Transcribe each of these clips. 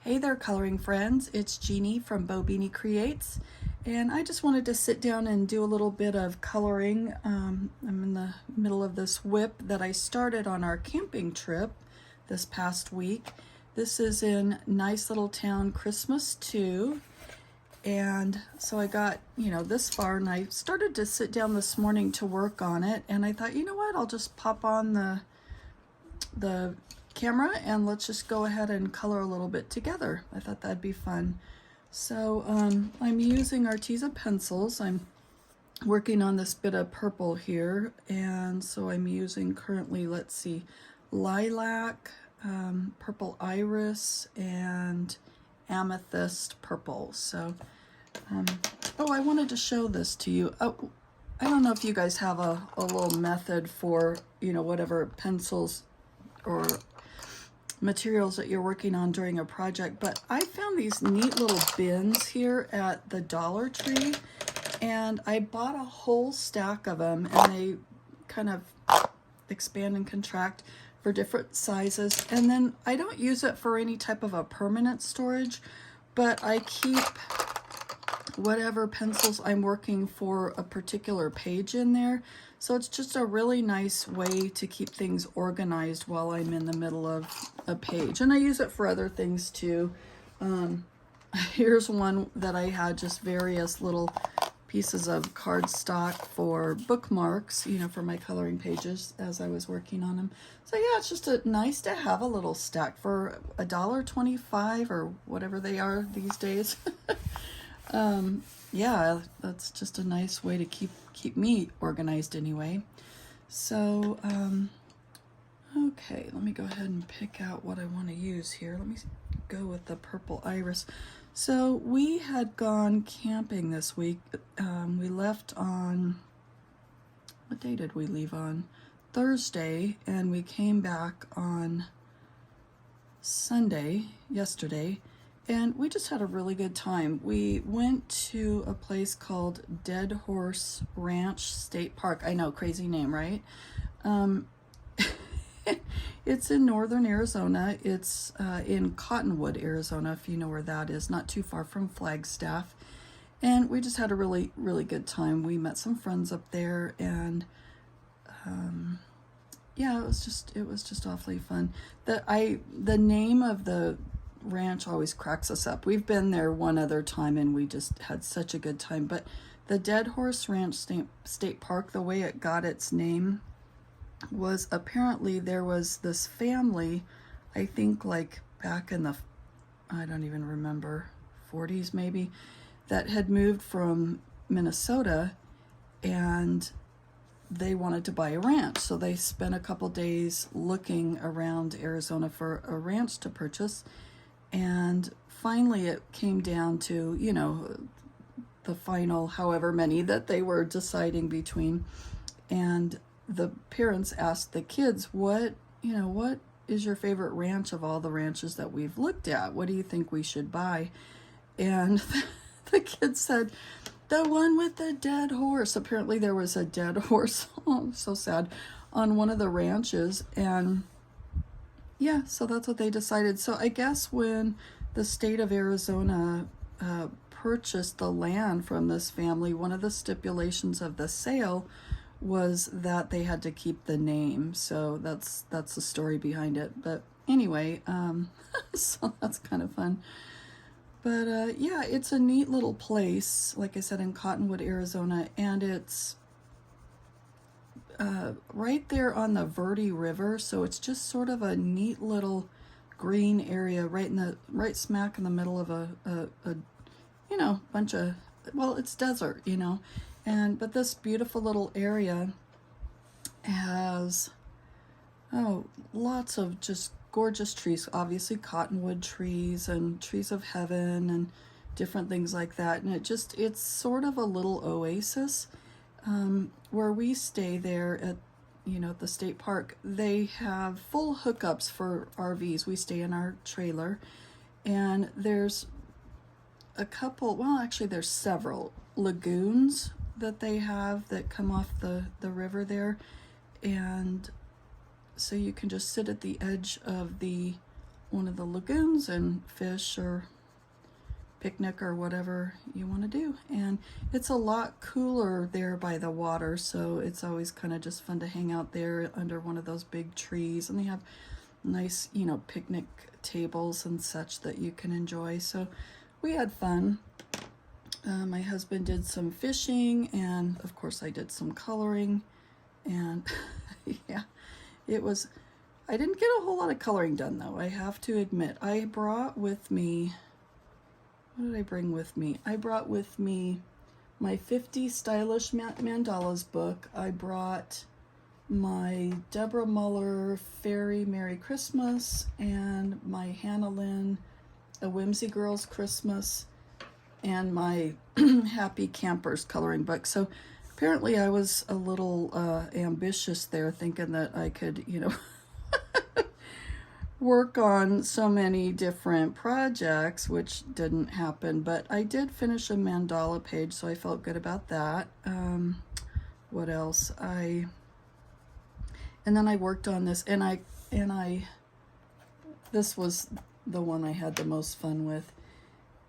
Hey there, coloring friends. It's Jeannie from Bo Beanie Creates, and I just wanted to sit down and do a little bit of coloring. I'm in the middle of this whip that I started on our camping trip this past week. This is in nice little town Christmas 2, and so I got, this far, and I started to sit down this morning to work on it, and I thought, you know what, I'll just pop on the camera and let's just go ahead and color a little bit together. I thought that'd be fun. So I'm using Arteza pencils. I'm working on this bit of purple here, and so I'm using currently, let's see, lilac, purple iris, and amethyst purple. So oh, I wanted to show this to you. Oh, I don't know if you guys have a little method for, whatever pencils or materials that you're working on during a project, but I found these neat little bins here at the Dollar Tree, and I bought a whole stack of them, and they kind of expand and contract for different sizes. And then I don't use it for any type of a permanent storage, but I keep whatever pencils I'm working for a particular page in there. So it's just a really nice way to keep things organized while I'm in the middle of a page. And I use it for other things too. Here's one that I had just various little pieces of cardstock for bookmarks, for my coloring pages as I was working on them. So yeah, it's just nice to have a little stack for $1.25 or whatever they are these days. Yeah, that's just a nice way to keep me organized anyway. So, okay, let me go ahead and pick out what I want to use here. Let me go with the purple iris. So we had gone camping this week. We left on, what day did we leave on? Thursday, and we came back on Sunday, yesterday. And we just had a really good time. We went to a place called Dead Horse Ranch State Park. I know, crazy name, right? It's in northern Arizona. It's in Cottonwood, Arizona, if you know where that is, not too far from Flagstaff. And we just had a really, really good time. We met some friends up there, and yeah, it was just awfully fun. The name of the ranch always cracks us up. We've been there one other time and we just had such a good time, but the Dead Horse Ranch State Park, the way it got its name was apparently there was this family, I think like back in the, I don't even remember, 40s maybe, that had moved from Minnesota, and they wanted to buy a ranch. So they spent a couple days looking around Arizona for a ranch to purchase. And finally it came down to, the final however many that they were deciding between. And the parents asked the kids, what is your favorite ranch of all the ranches that we've looked at? What do you think we should buy? And the kids said, the one with the dead horse. Apparently there was a dead horse, oh, so sad, on one of the ranches. And yeah, so that's what they decided. So I guess when the state of Arizona purchased the land from this family, one of the stipulations of the sale was that they had to keep the name. So that's the story behind it. But anyway, so that's kind of fun. But yeah, it's a neat little place, like I said, in Cottonwood, Arizona, and it's right there on the Verde River, so it's just sort of a neat little green area right smack in the middle of a bunch of, well, it's desert, but this beautiful little area has lots of just gorgeous trees, obviously cottonwood trees and trees of heaven and different things like that, and it's sort of a little oasis. Where we stay there at the state park, they have full hookups for RVs. We stay in our trailer, and there's a couple, well, actually there's several lagoons that they have that come off the river there, and so you can just sit at the edge of the one of the lagoons and fish or picnic or whatever you want to do. And it's a lot cooler there by the water, so it's always kind of just fun to hang out there under one of those big trees, and they have nice, you know, picnic tables and such that you can enjoy. So we had fun. My husband did some fishing, and of course I did some coloring, and yeah, it was, I didn't get a whole lot of coloring done though, I have to admit. I brought with me, what did I bring with me? I brought with me my 50 Stylish Mandalas book. I brought my Deborah Muller Fairy Merry Christmas and my Hannah Lynn A Whimsy Girls Christmas and my Happy Campers coloring book. So apparently I was a little ambitious there, thinking that I could, you know, work on so many different projects, which didn't happen, but I did finish a mandala page, so I felt good about that. What else? And then I worked on this, and this was the one I had the most fun with.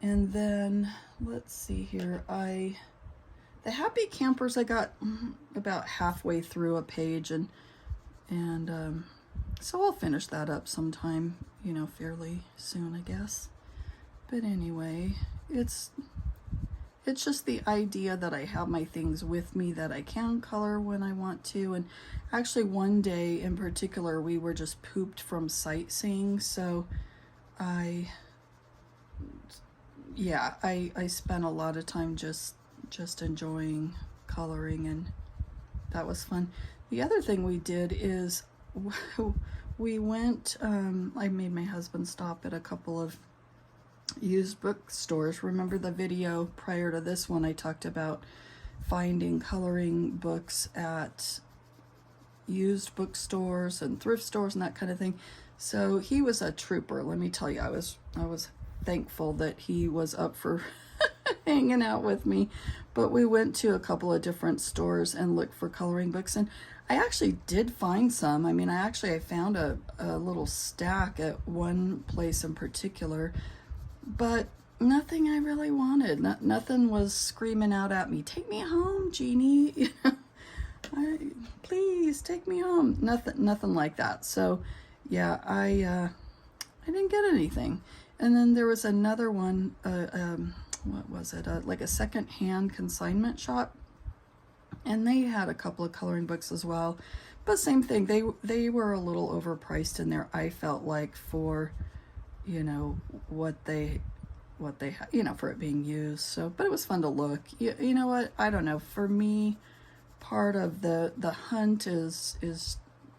And then let's see here, the Happy Campers, I got about halfway through a page, and so I'll finish that up sometime, you know, fairly soon, I guess. But anyway, it's just the idea that I have my things with me that I can color when I want to. And actually one day in particular, we were just pooped from sightseeing, so I spent a lot of time just enjoying coloring, and that was fun. The other thing we did is we went, I made my husband stop at a couple of used bookstores. Remember the video prior to this one, I talked about finding coloring books at used bookstores and thrift stores and that kind of thing. So he was a trooper, let me tell you. I was thankful that he was up for hanging out with me. But we went to a couple of different stores and looked for coloring books, and I actually did find some. I mean, I found a little stack at one place in particular, but nothing I really wanted. Nothing was screaming out at me, "Take me home, Jeannie." Please take me home. Nothing like that. So yeah, I didn't get anything. And then there was another one, what was it? Like a second-hand consignment shop, and they had a couple of coloring books as well. But same thing, they were a little overpriced in there, I felt like, for, you know, what they had, you know, for it being used. So, but it was fun to look. You know what? I don't know. For me, part of the hunt is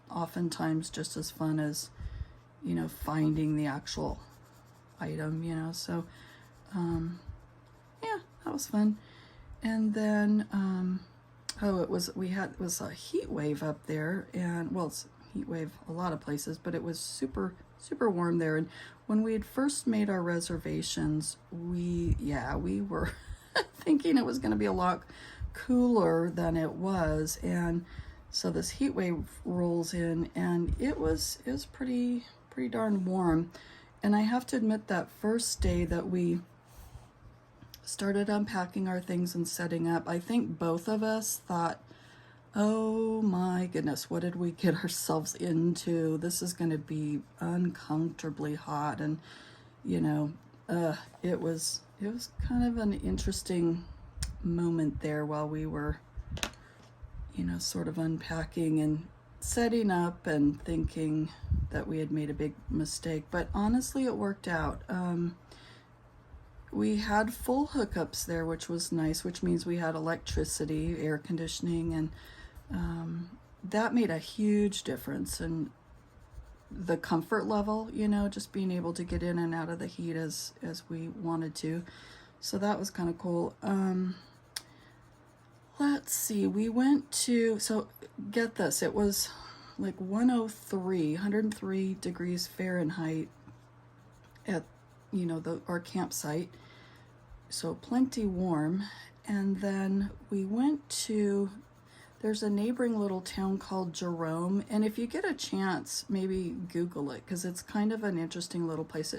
oftentimes just as fun as, you know, finding the actual item, you know. So yeah, that was fun. And then it was a heat wave up there, and well, it's heat wave a lot of places, but it was super warm there. And when we had first made our reservations, we were thinking it was going to be a lot cooler than it was. And so this heat wave rolls in, and it was pretty darn warm. And I have to admit, that first day that we started unpacking our things and setting up, I think both of us thought, oh my goodness, what did we get ourselves into? This is going to be uncomfortably hot. And, you know, it was kind of an interesting moment there while we were, you know, sort of unpacking and setting up and thinking that we had made a big mistake. But honestly, it worked out. We had full hookups there, which was nice, which means we had electricity, air conditioning, and that made a huge difference in the comfort level, you know, just being able to get in and out of the heat as we wanted to. So that was kind of cool. Let's see, we went to, so get this, it was like 103 degrees Fahrenheit at, you know, our campsite, so plenty warm. And then we went to there's a neighboring little town called Jerome, and if you get a chance, maybe Google it because it's kind of an interesting little place.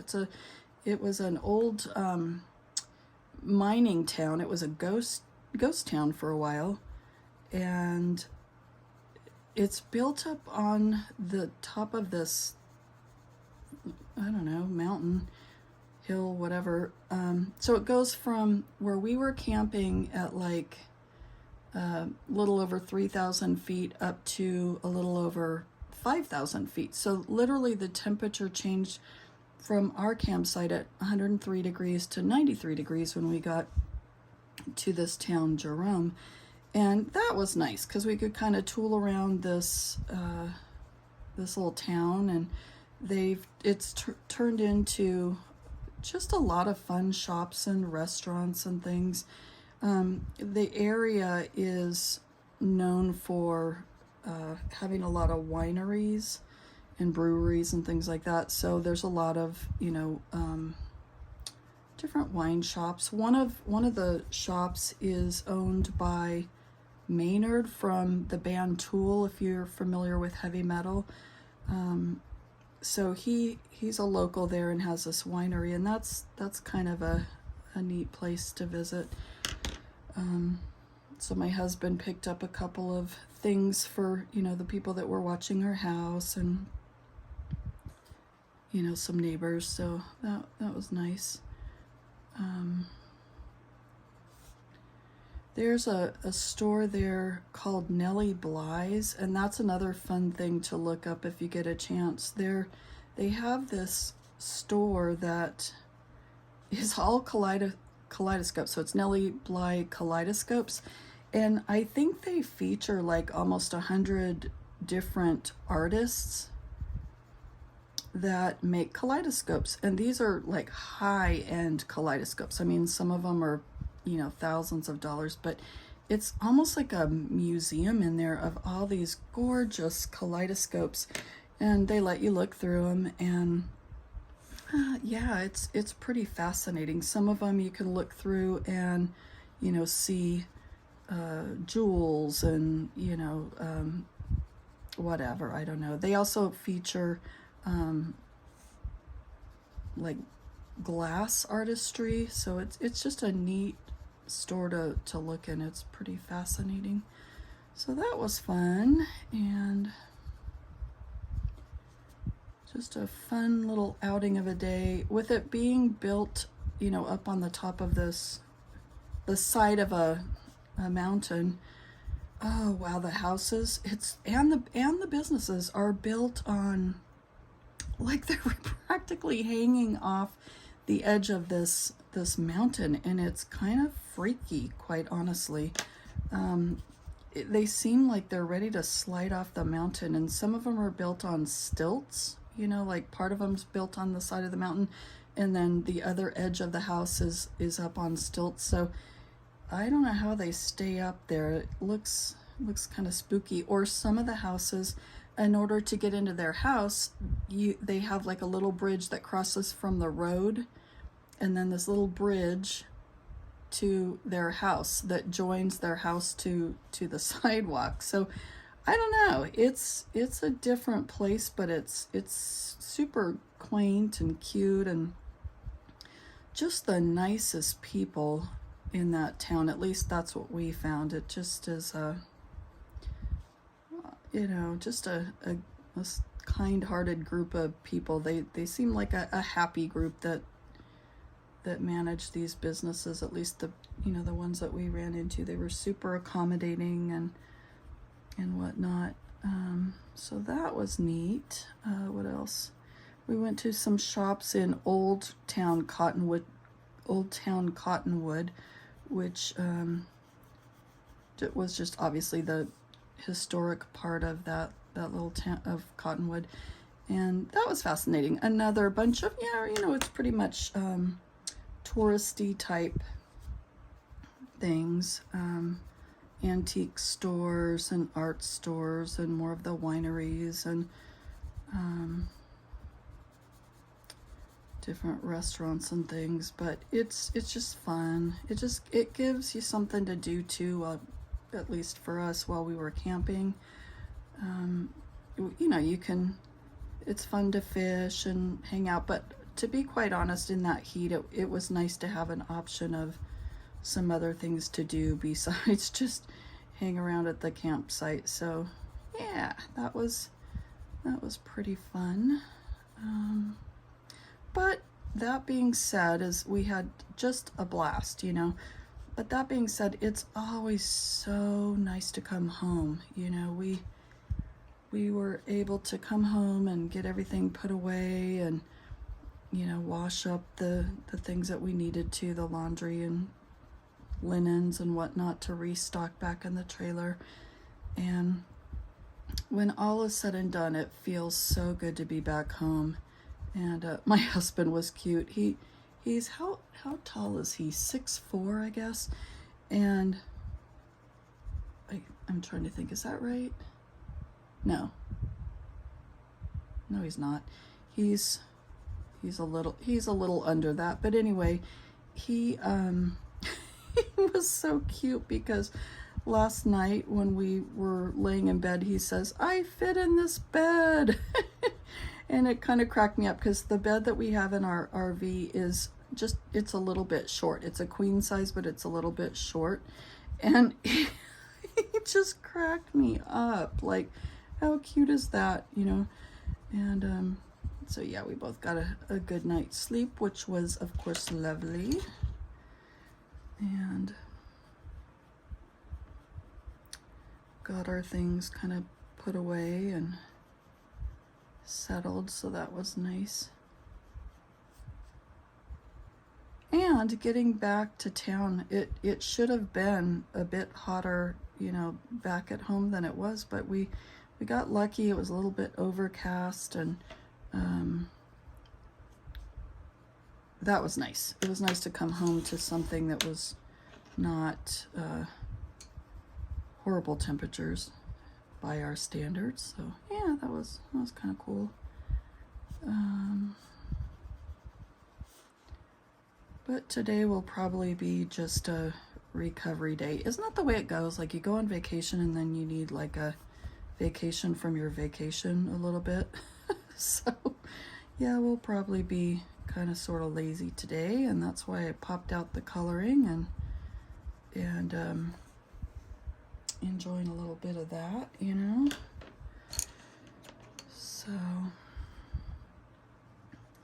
It was an old mining town. It was a ghost town for a while, and it's built up on the top of this, I don't know, mountain, hill, whatever. So it goes from where we were camping at like a little over 3,000 feet up to a little over 5,000 feet. So literally the temperature changed from our campsite at 103 degrees to 93 degrees when we got to this town, Jerome. And that was nice because we could kind of tool around this little town, and it's turned into just a lot of fun shops and restaurants and things. The area is known for having a lot of wineries and breweries and things like that. So there's a lot of, different wine shops. One of the shops is owned by Maynard from the band Tool, if you're familiar with heavy metal. So he's a local there and has this winery, and that's kind of a neat place to visit. So my husband picked up a couple of things for, the people that were watching our house, and some neighbors, so that was nice. There's a store there called Nellie Bly's, and that's another fun thing to look up if you get a chance. They have this store that is all kaleidoscopes, so it's Nellie Bly Kaleidoscopes, and I think they feature like almost 100 different artists that make kaleidoscopes, and these are like high-end kaleidoscopes. I mean, some of them are thousands of dollars, but it's almost like a museum in there of all these gorgeous kaleidoscopes, and they let you look through them, and yeah, it's pretty fascinating. Some of them you can look through and see jewels and whatever, I don't know. They also feature like glass artistry, so it's just a neat store to look in. It's pretty fascinating. So that was fun, and just a fun little outing of a day with it being built up on the top of the side of a mountain. Oh wow, the houses and the businesses are built on, like, they're practically hanging off the edge of this mountain, and it's kind of freaky, quite honestly. They seem like they're ready to slide off the mountain, and some of them are built on stilts, like part of them's built on the side of the mountain, and then the other edge of the house is up on stilts. So I don't know how they stay up there. It looks kind of spooky. Or some of the houses, in order to get into their house, they have like a little bridge that crosses from the road, and then this little bridge to their house that joins their house to the sidewalk. So I don't know. It's a different place, but it's super quaint and cute, and just the nicest people in that town. At least that's what we found. It just is just a kind-hearted group of people. They seem like a happy group that manage these businesses. At least the ones that we ran into, they were super accommodating and whatnot. So that was neat. What else? We went to some shops in Old Town Cottonwood, which it was just obviously the historic part of that little town of Cottonwood, and that was fascinating. Another bunch of it's pretty much touristy type things, antique stores and art stores and more of the wineries and different restaurants and things. But it's just fun. It gives you something to do too at least for us while we were camping. You know, it's fun to fish and hang out, but to be quite honest, in that heat, it was nice to have an option of some other things to do besides just hang around at the campsite. So yeah, that was pretty fun. But that being said, is we had just a blast, you know. But that being said, it's always so nice to come home. You know, we were able to come home and get everything put away and, you know, wash up the things that we needed to, the laundry and linens and whatnot, to restock back in the trailer. And when all is said and done, it feels so good to be back home. And my husband was cute. He's how tall is he? 6'4", I guess. And I'm trying to think, is that right? No, he's not. He's a little under that. But anyway, he he was so cute because last night when we were laying in bed, he says, "I fit in this bed." And it kind of cracked me up because the bed that we have in our RV is just, it's a little bit short. It's a queen size, but it's a little bit short. And it just cracked me up. Like, how cute is that, you know? And so yeah, we both got a good night's sleep, which was of course lovely. And got our things kind of put away and settled, so that was nice. And getting back to town, it should have been a bit hotter, you know, back at home than it was, but we got lucky. It was a little bit overcast, and that was nice. It was nice to come home to something that was not horrible temperatures by our standards. So yeah, that was kind of cool. But today will probably be just a recovery day. Isn't that the way it goes? Like, you go on vacation and then you need like a vacation from your vacation a little bit. So yeah, we'll probably be kind of sort of lazy today, and that's why I popped out the coloring and enjoying a little bit of that, you know.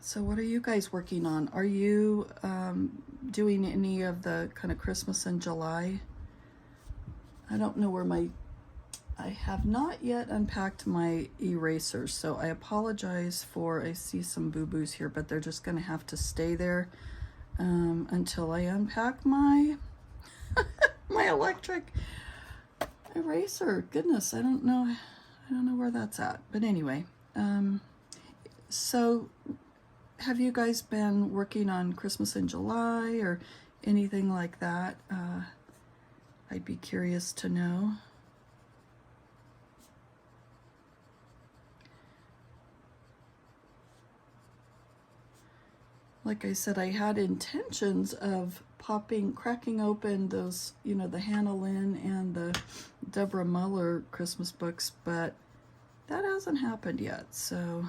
So what are you guys working on? Are you doing any of the kind of Christmas in July? I don't know where I have not yet unpacked my erasers, so I apologize I see some boo-boos here, but they're just gonna have to stay there until I unpack my my electric eraser. Goodness, I don't know where that's at. But anyway, so have you guys been working on Christmas in July or anything like that? I'd be curious to know. Like I said, I had intentions of cracking open those, you know, the Hannah Lynn and the Deborah Muller Christmas books, but that hasn't happened yet, so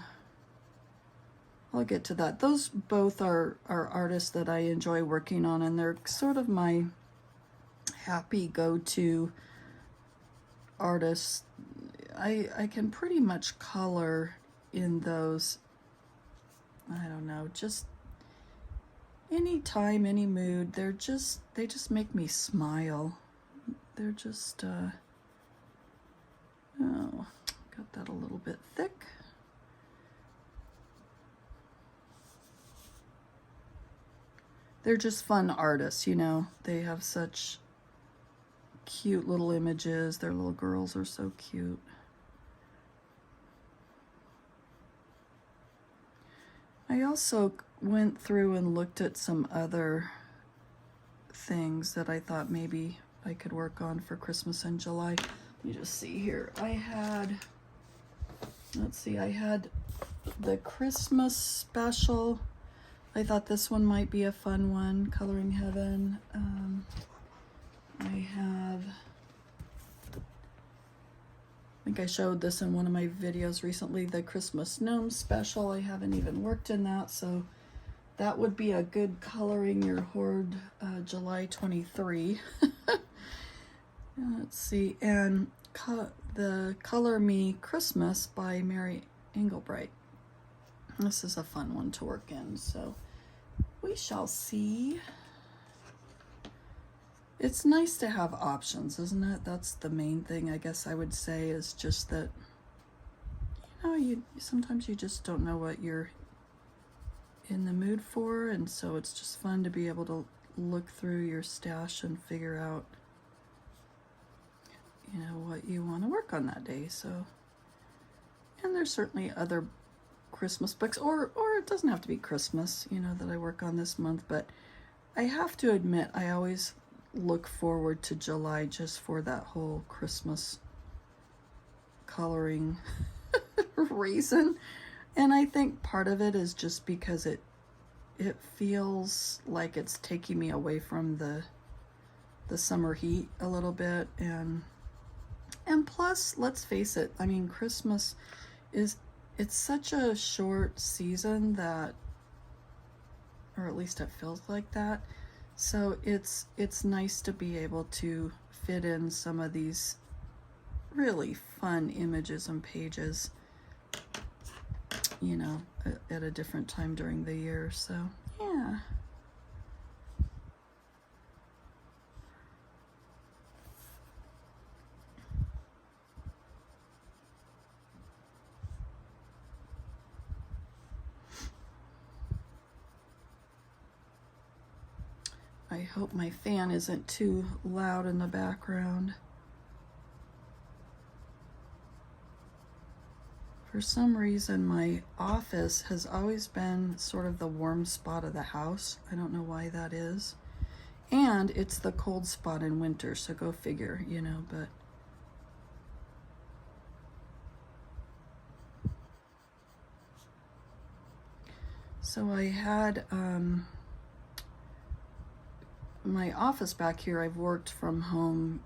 I'll get to that. Those both are artists that I enjoy working on, and they're sort of my happy go-to artists. I can pretty much color in those, I don't know, just any time, any mood. They just make me smile. They're just oh, got that a little bit thick. They're just fun artists, you know. They have such cute little images. Their little girls are so cute. I also went through and looked at some other things that I thought maybe I could work on for Christmas in July. Let me just see here. I had the Christmas special. I thought this one might be a fun one, Coloring Heaven. I have think I showed this in one of my videos recently, the Christmas Gnome Special. I haven't even worked in that, so that would be a good coloring your hoard July 23. Let's see, and the Color Me Christmas by Mary Engelbreit. This is a fun one to work in, so we shall see. It's nice to have options, isn't it? That's the main thing, I guess I would say, is just that, you sometimes you just don't know what you're in the mood for, and so it's just fun to be able to look through your stash and figure out, what you want to work on that day. So, and there's certainly other Christmas books, or it doesn't have to be Christmas, that I work on this month, but I have to admit, I always look forward to July just for that whole Christmas coloring reason. And I think part of it is just because it feels like it's taking me away from the summer heat a little bit, and plus, let's face it, I mean, Christmas it's such a short season that, or at least it feels like that. So it's nice to be able to fit in some of these really fun images and pages, at a different time during the year. So, yeah. I hope my fan isn't too loud in the background. For some reason, my office has always been sort of the warm spot of the house. I don't know why that is. And it's the cold spot in winter, so go figure, but so I had my office back here. I've worked from home,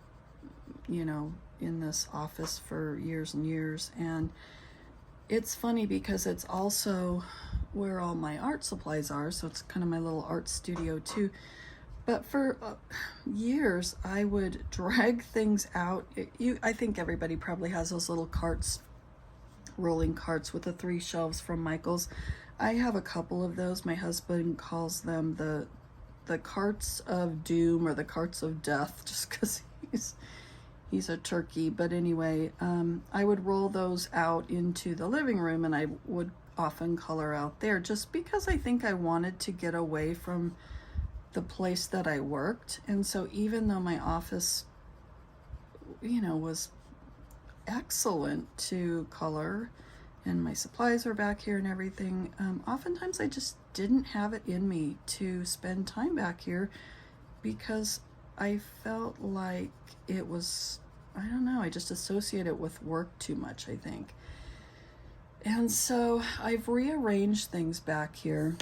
in this office for years and years, and it's funny because it's also where all my art supplies are, so it's kind of my little art studio too. But for years, I would drag things out. I think everybody probably has those little carts, rolling carts with the 3 shelves from Michaels. I have a couple of those. My husband calls them the carts of doom or the carts of death, just because he's a turkey. But anyway, I would roll those out into the living room, and I would often color out there just because I think I wanted to get away from the place that I worked. And so even though my office, was excellent to color, and my supplies are back here and everything, oftentimes I just didn't have it in me to spend time back here because I felt like it was, I don't know, I just associate it with work too much, I think. And so I've rearranged things back here,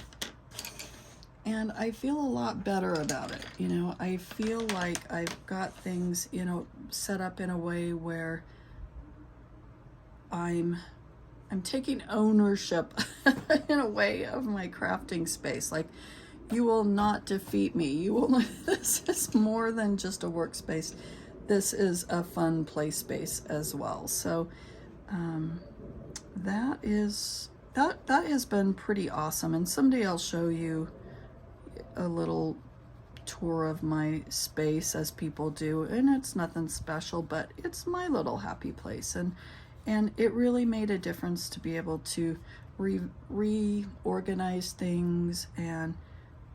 and I feel a lot better about it. I feel like I've got things, set up in a way where I'm taking ownership in a way of my crafting space. Like, you will not defeat me. You will. This is more than just a workspace. This is a fun play space as well. So that has been pretty awesome. And someday I'll show you a little tour of my space, as people do, and it's nothing special, but it's my little happy place. And it really made a difference to be able to reorganize things and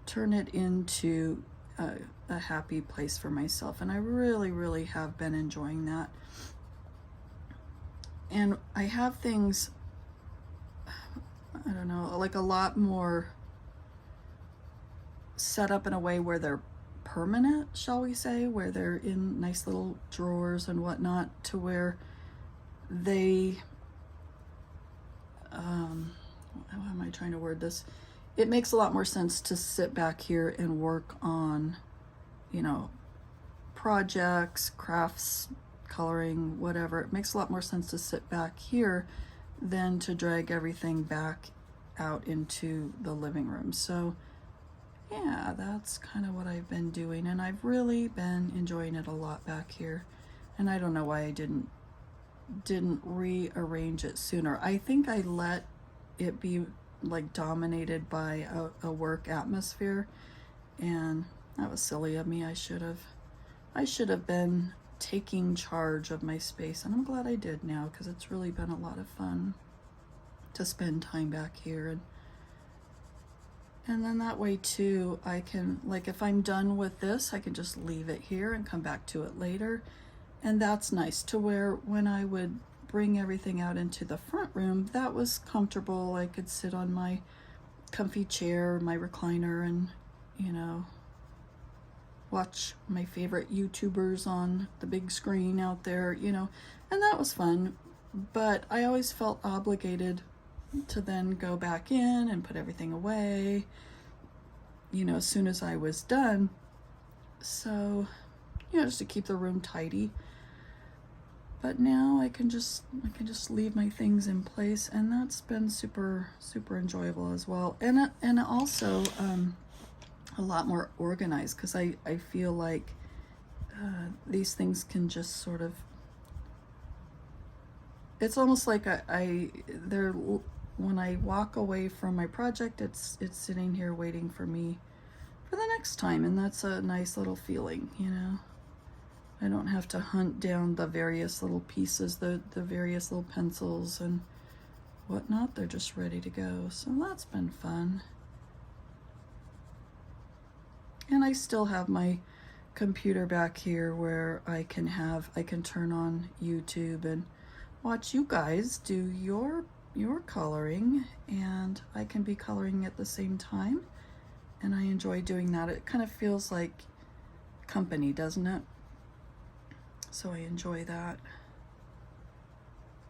turn it into a happy place for myself. And I really, really have been enjoying that. And I have things, I don't know, like a lot more set up in a way where they're permanent, shall we say, where they're in nice little drawers and whatnot, to where they, how am I trying to word this? It makes a lot more sense to sit back here and work on, projects, crafts, coloring, whatever. It makes a lot more sense to sit back here than to drag everything back out into the living room. So yeah, that's kind of what I've been doing, and I've really been enjoying it a lot back here. And I don't know why I didn't rearrange it sooner. I think I let it be like dominated by a work atmosphere, and that was silly of me. I should have been taking charge of my space, and I'm glad I did now, because it's really been a lot of fun to spend time back here. And then that way too, I can, like, if I'm done with this, I can just leave it here and come back to it later. And that's nice, to where when I would bring everything out into the front room, that was comfortable. I could sit on my comfy chair, my recliner, and, you know, watch my favorite YouTubers on the big screen out there, you know, and that was fun. But I always felt obligated to then go back in and put everything away, you know, as soon as I was done. So, you know, just to keep the room tidy. But now I can just leave my things in place, and that's been super enjoyable as well. And also a lot more organized, because I feel like these things can just sort of, it's almost like they're, when I walk away from my project, it's sitting here waiting for me for the next time, and that's a nice little feeling, you know. I don't have to hunt down the various little pieces, the various little pencils and whatnot. They're just ready to go. So that's been fun. And I still have my computer back here where I can turn on YouTube and watch you guys do your coloring, and I can be coloring at the same time, and I enjoy doing that. It kind of feels like company, doesn't it? So I enjoy that.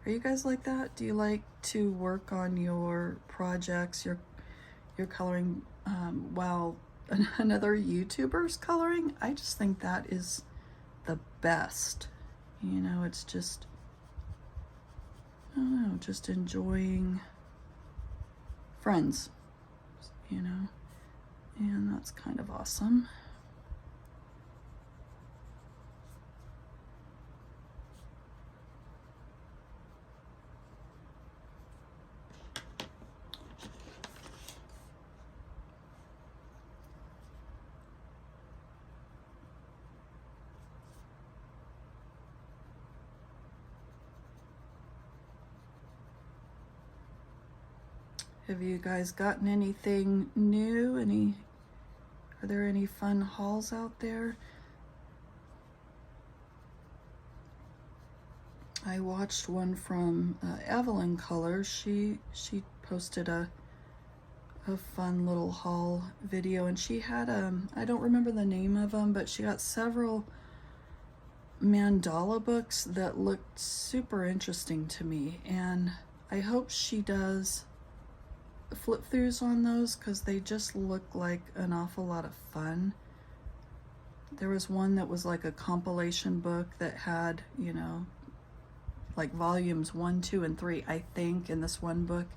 Are you guys like that? Do you like to work on your projects, your coloring, while another YouTuber's coloring? I just think that is the best. You know, it's just, I don't know, just enjoying friends, you know, and that's kind of awesome. Have you guys gotten anything new? Are there any fun hauls out there? I watched one from Evelyn Colors. She posted a fun little haul video, and she had I don't remember the name of them, but she got several mandala books that looked super interesting to me, and I hope she does flip throughs on those, because they just look like an awful lot of fun. There was one that was like a compilation book that had, you know, like volumes 1, 2, and 3, I think, in this one book.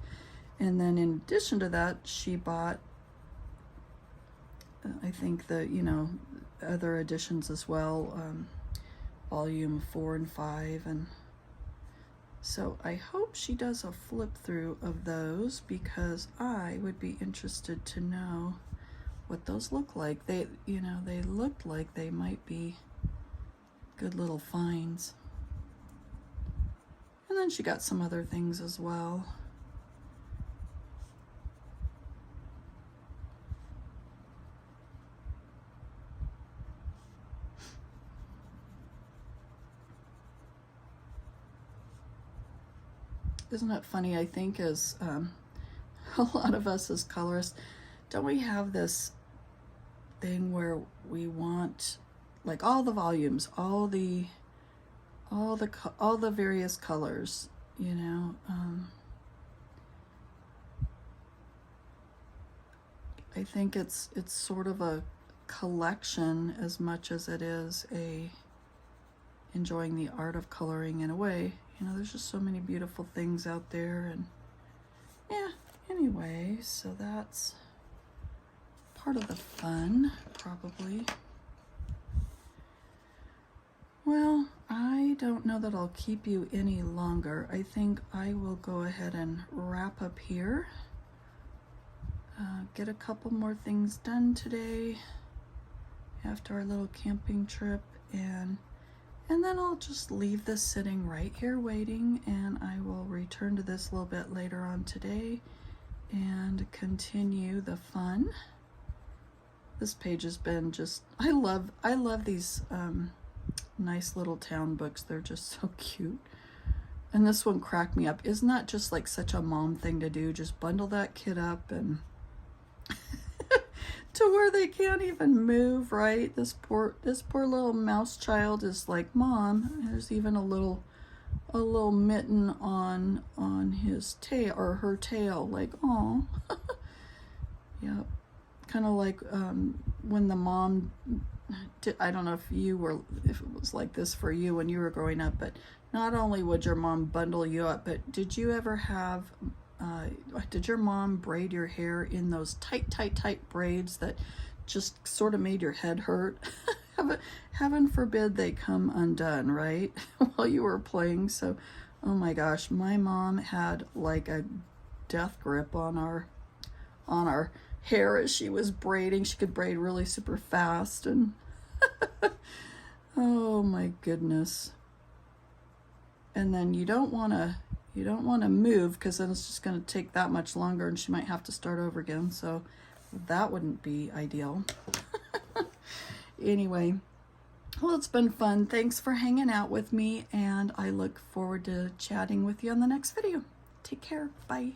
And then in addition to that, she bought, I think, the, you know, other editions as well, volume 4 and 5, and so I hope she does a flip through of those, because I would be interested to know what those look like. They, you know, they looked like they might be good little finds. And then she got some other things as well. Isn't it funny? I think as a lot of us as colorists, don't we have this thing where we want like all the volumes, all the various colors, you know? I think it's sort of a collection as much as it is enjoying the art of coloring in a way. You know, there's just so many beautiful things out there, and yeah, anyway, so that's part of the fun, probably. Well, I don't know that I'll keep you any longer. I think I will go ahead and wrap up here. Get a couple more things done today after our little camping trip, and then I'll just leave this sitting right here waiting, and I will return to this a little bit later on today and continue the fun. This page has been just, I love these nice little town books. They're just so cute. And this one cracked me up. Isn't that just like such a mom thing to do? Just bundle that kid up and to where they can't even move, right? This poor little mouse child is like, Mom, there's even a little mitten on his tail or her tail, like, oh. Yep. Kind of like when the mom did, I don't know if it was like this for you when you were growing up, but not only would your mom bundle you up, but did you ever have did your mom braid your hair in those tight braids that just sort of made your head hurt? Heaven forbid they come undone, right? While you were playing. So, oh my gosh, my mom had like a death grip on our hair as she was braiding. She could braid really super fast, and oh my goodness. And then you don't want to move, because then it's just going to take that much longer and she might have to start over again. So that wouldn't be ideal. Anyway, well, it's been fun. Thanks for hanging out with me, and I look forward to chatting with you on the next video. Take care. Bye.